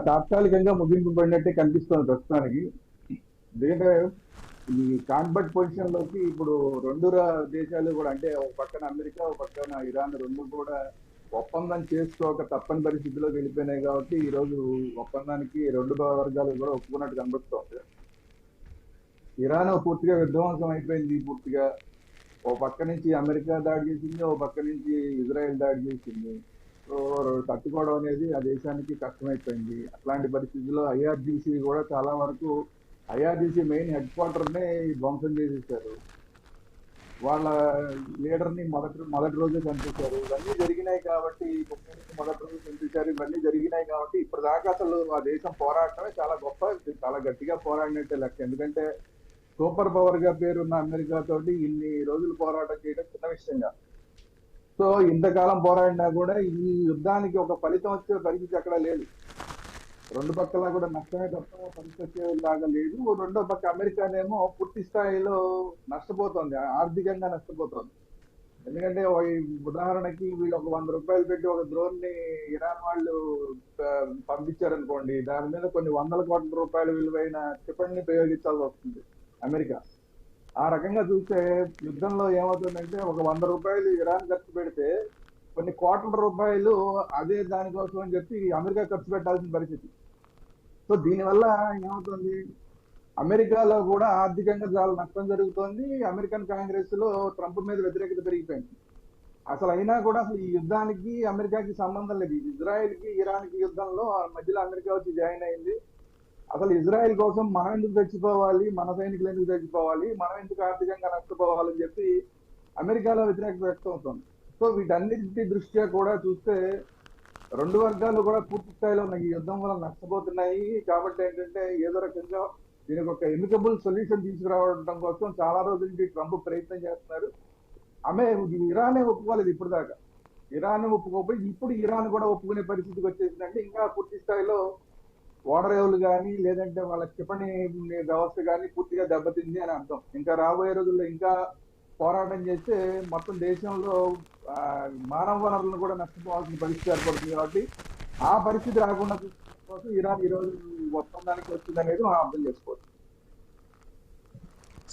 తాత్కాలికంగా ముగింపు పడినట్టే కనిపిస్తుంది ప్రస్తుతానికి. ఎందుకంటే ఈ కాన్బర్ట్ పొజిషన్ లోకి ఇప్పుడు రెండు దేశాలు కూడా, అంటే ఒక పక్కన అమెరికా, ఒక పక్కన ఇరాన్, రెండు కూడా ఒప్పందం చేసుకోక తప్పని పరిస్థితిలోకి వెళ్ళిపోయినాయి. కాబట్టి ఈ రోజు ఒప్పందానికి రెండు వర్గాలు కూడా ఒప్పుకున్నట్టు కనబడుతోంది. ఇరాన్ పూర్తిగా విధ్వంసం అయిపోయింది. పూర్తిగా ఓ పక్క నుంచి అమెరికా దాడి చేసింది, ఓ పక్క నుంచి ఇజ్రాయెల్ దాడి చేసింది. సో తట్టుకోవడం అనేది ఆ దేశానికి కష్టమైపోయింది. అట్లాంటి పరిస్థితుల్లో ఐఆర్జీసీ కూడా చాలా వరకు, ఐఆర్జీసీ మెయిన్ హెడ్ క్వార్టర్ నే ధ్వంసం చేసేసారు. వాళ్ళ లీడర్ ని మొదటి రోజే చంపేశారు. ఇవన్నీ జరిగినాయి కాబట్టి, మొదటి రోజు చంపేశారు. ఇవన్నీ జరిగినాయి కాబట్టి ఇప్పటిదాకా అసలు ఆ దేశం పోరాటమే చాలా గొప్ప, చాలా గట్టిగా పోరాడినట్టే లెక్క. ఎందుకంటే సూపర్ పవర్ గా పేరున్న అమెరికా తోటి ఇన్ని రోజులు పోరాటం చేయడం చిన్న విషయంగా. సో ఇంతకాలం పోరాడినా కూడా ఈ యుద్ధానికి ఒక ఫలితం వచ్చే పరిస్థితి అక్కడ లేదు. రెండు పక్కల కూడా నష్టమే తప్ప ఫలితం వచ్చేలాగా లేదు. రెండో పక్క అమెరికానేమో పూర్తి స్థాయిలో నష్టపోతుంది, ఆర్థికంగా నష్టపోతుంది. ఎందుకంటే ఉదాహరణకి వీళ్ళు ఒక 100 రూపాయలు పెట్టి ఒక డ్రోన్ ని ఇరాన్ వాళ్ళు పంపించారనుకోండి, దాని మీద కొన్ని వందల కోట్ల రూపాయల విలువైన క్షిపణిని ప్రయోగించాల్సి వస్తుంది అమెరికా. ఆ రకంగా చూస్తే యుద్ధంలో ఏమవుతుందంటే ఒక 100 రూపాయలు ఇరాన్ ఖర్చు పెడితే కొన్ని కోట్ల రూపాయలు అదే దానికోసం అని చెప్పి అమెరికా ఖర్చు పెట్టాల్సిన పరిస్థితి. సో దీనివల్ల ఏమవుతుంది, అమెరికాలో కూడా ఆర్థికంగా చాలా నష్టం జరుగుతోంది. అమెరికన్ కాంగ్రెస్ లో ట్రంప్ మీద వ్యతిరేకత పెరిగిపోయింది. అసలు అయినా కూడా అసలు ఈ యుద్ధానికి అమెరికాకి సంబంధం లేదు. ఇజ్రాయెల్ కి ఇరాన్ కి యుద్ధంలో మధ్యలో అమెరికా వచ్చి జాయిన్ అయింది. అసలు ఇజ్రాయెల్ కోసం మనం ఎందుకు చచ్చిపోవాలి, మన సైనికులు ఎందుకు చచ్చిపోవాలి, మనం ఎందుకు ఆర్థికంగా నష్టపోవాలని చెప్పి అమెరికాలో వ్యతిరేకత వ్యక్తం అవుతుంది. సో వీటన్నిటి దృష్ట్యా కూడా చూస్తే రెండు వర్గాలు కూడా పూర్తి స్థాయిలో ఈ యుద్ధం వల్ల నష్టపోతున్నాయి. కాబట్టి ఏంటంటే ఏదో రకంగా దీనికి ఒక ఎమికబుల్ సొల్యూషన్ తీసుకురావడం కోసం చాలా రోజుల నుంచి ట్రంప్ ప్రయత్నం చేస్తున్నారు. ఇరానే ఒప్పుకోలేదు ఇప్పుడు దాకా. ఇరాన్ ఒప్పుకోకపోయి ఇప్పుడు ఇరాన్ కూడా ఒప్పుకునే పరిస్థితికి వచ్చేసిందంటే ఇంకా పూర్తి స్థాయిలో ఓడరేవులు కానీ లేదంటే వాళ్ళ క్షిపణి వ్యవస్థ కానీ పూర్తిగా దెబ్బతింది అని అర్థం. ఇంకా రాబోయే రోజుల్లో ఇంకా పోరాటం చేస్తే మొత్తం దేశంలో మానవ వనరులను కూడా నష్టపోవాల్సిన పరిస్థితి ఏర్పడుతుంది. కాబట్టి ఆ పరిస్థితి రాకుండా కోసం ఇరాన్ ఈ రోజు ఒప్పందానికి వచ్చింది అనేది మనం అర్థం చేసుకోవచ్చు.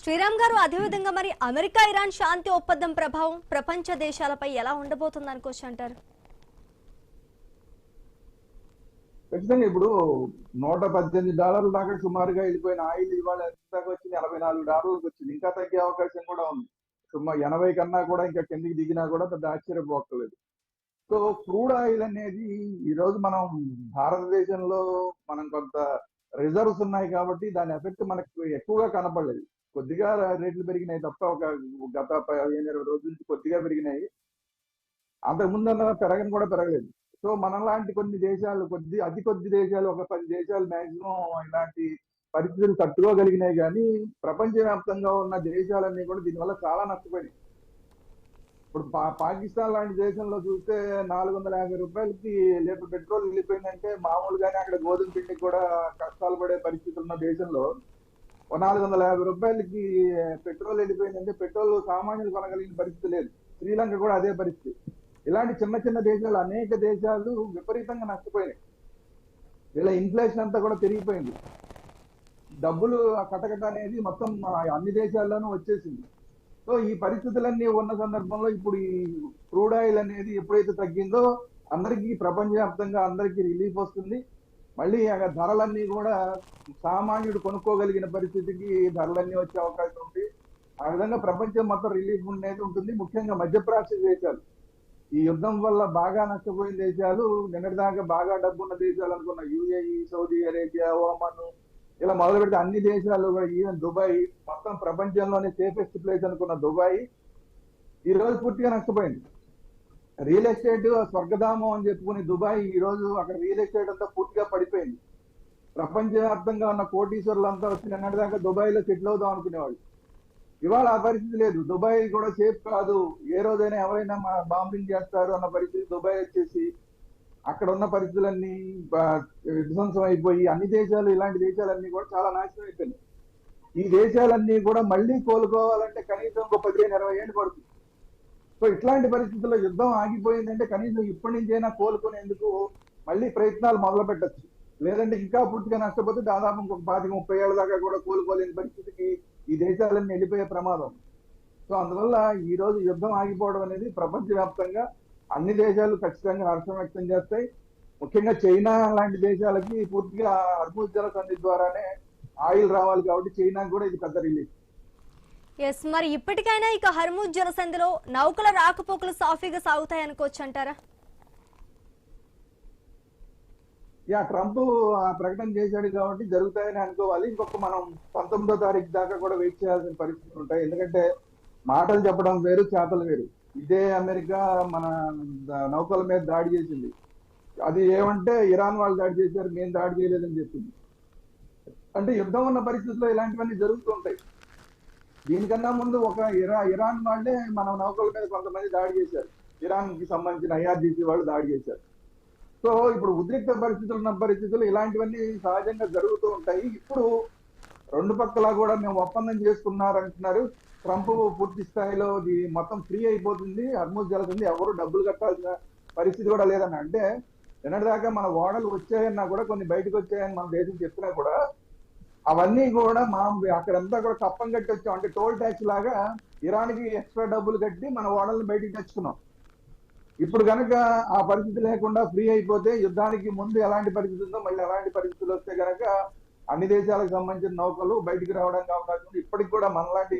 శ్రీరామ్ గారు, అదేవిధంగా మరి అమెరికా ఇరాన్ శాంతి ఒప్పందం ప్రభావం ప్రపంచ దేశాలపై ఎలా ఉండబోతుంది అనుకోవచ్చు అంటారు? ఖచ్చితంగా ఇప్పుడు $118 దాకా సుమారుగా వెళ్ళిపోయిన ఆయిల్ ఇవాళ దాకా వచ్చింది $84 వచ్చింది. ఇంకా తగ్గే అవకాశం కూడా ఉంది. సుమారు 80 కన్నా కూడా ఇంకా కిందికి దిగినా కూడా పెద్ద ఆశ్చర్యపోక్కలేదు. సో క్రూడ్ ఆయిల్ అనేది ఈ రోజు మనం భారతదేశంలో మనం కొంత రిజర్వ్స్ ఉన్నాయి కాబట్టి దాని ఎఫెక్ట్ మనకు ఎక్కువగా కనపడలేదు. కొద్దిగా రేట్లు పెరిగినాయి తప్ప ఒక గత 15-20 రోజుల నుంచి కొద్దిగా పెరిగినాయి. అంతకుముందు పెరగని కూడా పెరగలేదు. సో మనలాంటి కొన్ని దేశాలు, అతి కొద్ది దేశాలు, ఒక 10 దేశాలు మాక్సిమం ఇలాంటి పరిస్థితులు తట్టుకోగలిగినాయి. కానీ ప్రపంచవ్యాప్తంగా ఉన్న దేశాలన్నీ కూడా దీనివల్ల చాలా నష్టపోయినాయి. ఇప్పుడు పాకిస్తాన్ లాంటి దేశంలో చూస్తే 450 రూపాయలకి లీటర్ పెట్రోల్ వెళ్ళిపోయిందంటే మామూలుగానే అక్కడ గోధుమ పిండికి కూడా కష్టాలు పడే పరిస్థితులు ఉన్న దేశంలో 450 రూపాయలకి పెట్రోల్ వెళ్ళిపోయిందంటే పెట్రోల్ సామాన్యులు కొనగలిగిన పరిస్థితి లేదు. శ్రీలంక కూడా అదే పరిస్థితి. ఇలాంటి చిన్న చిన్న దేశాలు, అనేక దేశాలు విపరీతంగా నష్టపోయినాయి. ఇలా ఇన్ఫ్లేషన్ అంతా కూడా పెరిగిపోయింది. డబ్బులు కటకట అనేది మొత్తం అన్ని దేశాల్లోనూ వచ్చేసింది. సో ఈ పరిస్థితులన్నీ ఉన్న సందర్భంలో ఇప్పుడు ఈ క్రూడ్ ఆయిల్ అనేది ఎప్పుడైతే తగ్గిందో అందరికీ ప్రపంచవ్యాప్తంగా అందరికీ రిలీఫ్ వస్తుంది. మళ్ళీ ధరలన్నీ కూడా సామాన్యుడు కొనుక్కోగలిగిన పరిస్థితికి ధరలన్నీ వచ్చే అవకాశం ఉంది. ఆ విధంగా ప్రపంచం మొత్తం రిలీఫ్ అనేది ఉంటుంది. ముఖ్యంగా మధ్యప్రాచ్య దేశాలు, ఈ యుద్ధం వల్ల బాగా నష్టపోయిన దేశాలు, నిన్నటిదాకా బాగా డబ్బున్న దేశాలు అనుకున్న యుఏఈ, సౌదీ అరేబియా, ఒమన్, ఇలా మొదలు పెడితే అన్ని దేశాలు కూడా, ఈవెన్ దుబాయ్, మొత్తం ప్రపంచంలోనే సేఫెస్ట్ ప్లేస్ అనుకున్న దుబాయ్ ఈ రోజు పూర్తిగా నష్టపోయింది. రియల్ ఎస్టేట్ స్వర్గధామం అని చెప్పుకుని దుబాయ్ ఈ రోజు అక్కడ రియల్ ఎస్టేట్ అంతా పూర్తిగా పడిపోయింది. ప్రపంచవ్యాప్తంగా ఉన్న కోటీశ్వరులంతా వచ్చి నిన్నటిదాకా దుబాయ్ లో సెటిల్ అవుదాం అనుకునేవాళ్ళు. ఇవాళ ఆ పరిస్థితి లేదు. దుబాయ్ కూడా సేఫ్ కాదు, ఏ రోజైనా ఎవరైనా బాంబింగ్ చేస్తారు అన్న పరిస్థితి దుబాయ్ వచ్చేసి అక్కడ ఉన్న పరిస్థితులన్నీ విధ్వంసం అయిపోయి అన్ని దేశాలు, ఇలాంటి దేశాలన్నీ కూడా చాలా నాశనం అయిపోయినాయి. ఈ దేశాలన్నీ కూడా మళ్ళీ కోలుకోవాలంటే కనీసం ఒక 15-20 ఏళ్ళు పడుతుంది. సో ఇట్లాంటి పరిస్థితుల్లో యుద్ధం ఆగిపోయిందంటే కనీసం ఇప్పటి నుంచైనా కోలుకునేందుకు మళ్ళీ ప్రయత్నాలు మొదలు పెట్టచ్చు. లేదంటే ఇంకా పూర్తిగా నష్టపోతే దాదాపు ఇంకొక 25-30 ఏళ్ల దాకా కూడా కోలుకోలేని పరిస్థితికి ఈ దేశాలన్నీ వెళ్ళిపోయే ప్రమాదం. సో అందువల్ల ఈ రోజు యుద్ధం ఆగిపోవడం అనేది ప్రపంచవ్యాప్తంగా అన్ని దేశాలు ఖచ్చితంగా హర్షం వ్యక్తం చేస్తాయి. ముఖ్యంగా చైనా లాంటి దేశాలకి పూర్తిగా హర్ముజ్ జలసంధి ద్వారానే ఆయిల్ రావాలి కాబట్టి చైనాకి కూడా ఇది పెద్ద రిలీఫ్. ఎస్, మరి ఇప్పటికైనా ఇక హర్ముజ్ జలసంధిలో నౌకల రాకపోకలు సాఫీగా సాగుతాయి అనుకోవచ్చు అంటారా? ట్రంప్ ఆ ప్రకటన చేశాడు కాబట్టి జరుగుతాయని అనుకోవాలి. ఇంకొక మనం 19వ తారీఖు దాకా కూడా వెయిట్ చేయాల్సిన పరిస్థితులు ఉంటాయి. ఎందుకంటే మాటలు చెప్పడం వేరు, చేతలు వేరు. ఇదే అమెరికా మన నౌకల మీద దాడి చేసింది. అది ఏమంటే ఇరాన్ వాళ్ళు దాడి చేశారు, మేము దాడి చేయలేదని చెప్పింది. అంటే యుద్ధం ఉన్న పరిస్థితుల్లో ఇలాంటివన్నీ జరుగుతూ ఉంటాయి. దీనికన్నా ముందు ఒక ఇరాన్ వాళ్ళే మన నౌకల మీద కొంతమంది దాడి చేశారు. ఇరాన్ కి సంబంధించిన IRGC వాళ్ళు దాడి చేశారు. సో ఇప్పుడు ఉద్రిక్త పరిస్థితులు ఉన్న పరిస్థితులు ఇలాంటివన్నీ సహజంగా జరుగుతూ ఉంటాయి. ఇప్పుడు రెండు పక్కలా కూడా మేము ఒప్పందం చేసుకున్నారంటున్నారు. ట్రంప్ పూర్తి స్థాయిలో ఇది మొత్తం ఫ్రీ అయిపోతుంది, హర్ముజ్ జలసంధి ఎవరు డబ్బులు కట్టాల్సిన పరిస్థితి కూడా లేదని. అంటే నిన్నటిదాకా మన ఓడలు వచ్చాయన్నా కూడా కొన్ని బయటకు వచ్చాయని మన దేశం చెప్పినా కూడా అవన్నీ కూడా అక్కడంతా కూడా కప్పం కట్టి వచ్చాం. అంటే టోల్ ట్యాక్స్ లాగా ఇరాన్కి ఎక్స్ట్రా డబ్బులు కట్టి మన ఓడలను బయటికి తెచ్చుకున్నాం. ఇప్పుడు కనుక ఆ పరిస్థితి లేకుండా ఫ్రీ అయిపోతే యుద్ధానికి ముందు ఎలాంటి పరిస్థితి ఉందో మళ్ళీ అలాంటి పరిస్థితులు వస్తే కనుక అన్ని దేశాలకు సంబంధించిన నౌకలు బయటికి రావడానికి అవకాశం ఉంది. ఇప్పటికి కూడా మనలాంటి